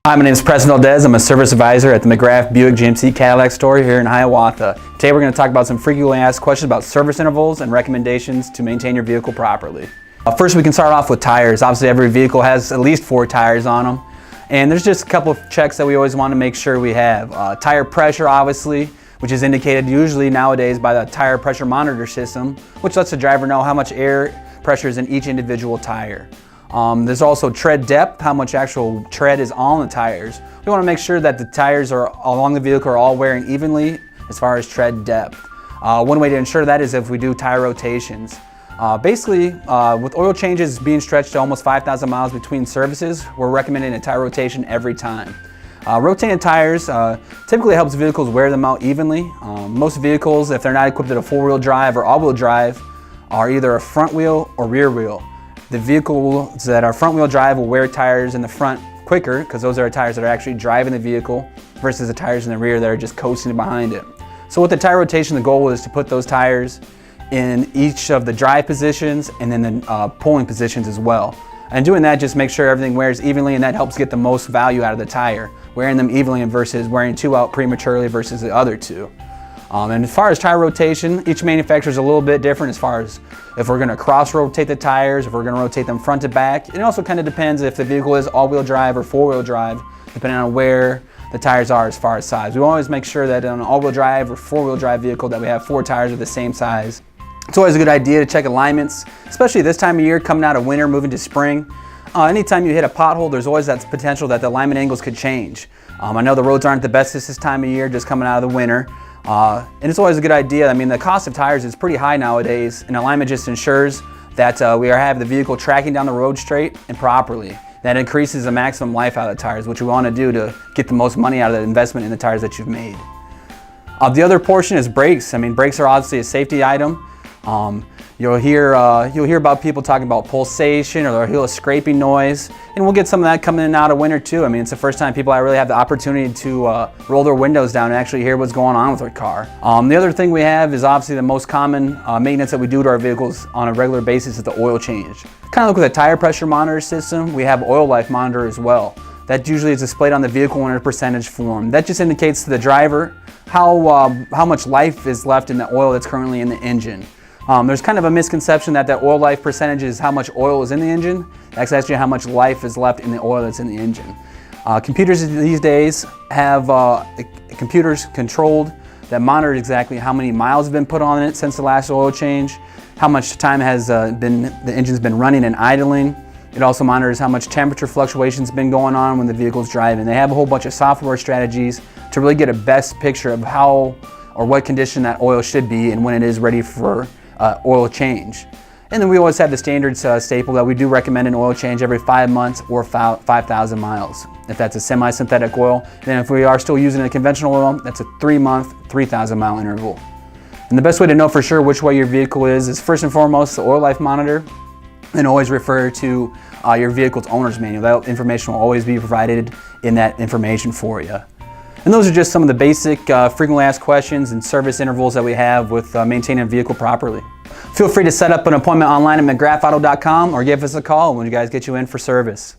Hi, my name is Preston. I'm a service advisor at the Mcgrath Buick GMC Cadillac store here in Hiawatha. Today we're going to talk about some frequently asked questions about service intervals and recommendations to maintain your vehicle properly. First, we can start off with tires. Obviously, every vehicle has at least 4 tires on them. And there's just a couple of checks that we always want to make sure we have. Tire pressure, obviously, which is indicated usually nowadays by the tire pressure monitor system, which lets the driver know how much air pressure is in each individual tire. There's also tread depth, how much actual tread is on the tires. We want to make sure that the tires are along the vehicle are all wearing evenly as far as tread depth. One way to ensure that is if we do tire rotations. Basically, with oil changes being stretched to almost 5,000 miles between services, we're recommending a tire rotation every time. Rotating tires typically helps vehicles wear them out evenly. Most vehicles, if they're not equipped with a 4-wheel drive or all-wheel drive, are either a front wheel or rear wheel. The vehicles that are front wheel drive will wear tires in the front quicker because those are tires that are actually driving the vehicle versus the tires in the rear that are just coasting behind it. So with the tire rotation, the goal is to put those tires in each of the drive positions and then the pulling positions as well. And doing that just makes sure everything wears evenly, and that helps get the most value out of the tire, wearing them evenly versus wearing 2 out prematurely versus the other 2. And as far as tire rotation, each manufacturer is a little bit different as far as if we're going to cross rotate the tires, if we're going to rotate them front to back. It also kind of depends if the vehicle is all-wheel drive or 4-wheel drive, depending on where the tires are as far as size. We always make sure that on an all-wheel drive or 4-wheel drive vehicle that we have 4 tires of the same size. It's always a good idea to check alignments, especially this time of year, coming out of winter, moving to spring. Anytime you hit a pothole, there's always that potential that the alignment angles could change. I know the roads aren't the best this time of year, just coming out of the winter. And it's always a good idea. I mean, the cost of tires is pretty high nowadays, and alignment just ensures that we have the vehicle tracking down the road straight and properly. That increases the maximum life out of the tires, which we want to do to get the most money out of the investment in the tires that you've made. The other portion is brakes. I mean, brakes are obviously a safety item. You'll hear about people talking about pulsation, or they'll hear a scraping noise, and we'll get some of that coming in and out of winter too. I mean, it's the first time people really have the opportunity to roll their windows down and actually hear what's going on with their car. The other thing we have is obviously the most common maintenance that we do to our vehicles on a regular basis is the oil change. Kind of look at the tire pressure monitor system. We have oil life monitor as well. That usually is displayed on the vehicle in a percentage form. That just indicates to the driver how much life is left in the oil that's currently in the engine. There's kind of a misconception that the oil life percentage is how much oil is in the engine. That's actually how much life is left in the oil that's in the engine. Computers these days have computers controlled that monitor exactly how many miles have been put on it since the last oil change, how much time has the engine's been running and idling. It also monitors how much temperature fluctuations been going on when the vehicle's driving. They have a whole bunch of software strategies to really get a best picture of how or what condition that oil should be and when it is ready for oil change. And then we always have the standard staple that we do recommend an oil change every 5 months or 5,000 miles. If that's a semi-synthetic oil, then if we are still using a conventional oil, that's a 3-month, 3,000 mile interval. And the best way to know for sure which way your vehicle is first and foremost the oil life monitor, and always refer to your vehicle's owner's manual. That information will always be provided in that information for you. And those are just some of the basic frequently asked questions and service intervals that we have with maintaining a vehicle properly. Feel free to set up an appointment online at mcgrathauto.com or give us a call when you guys get you in for service.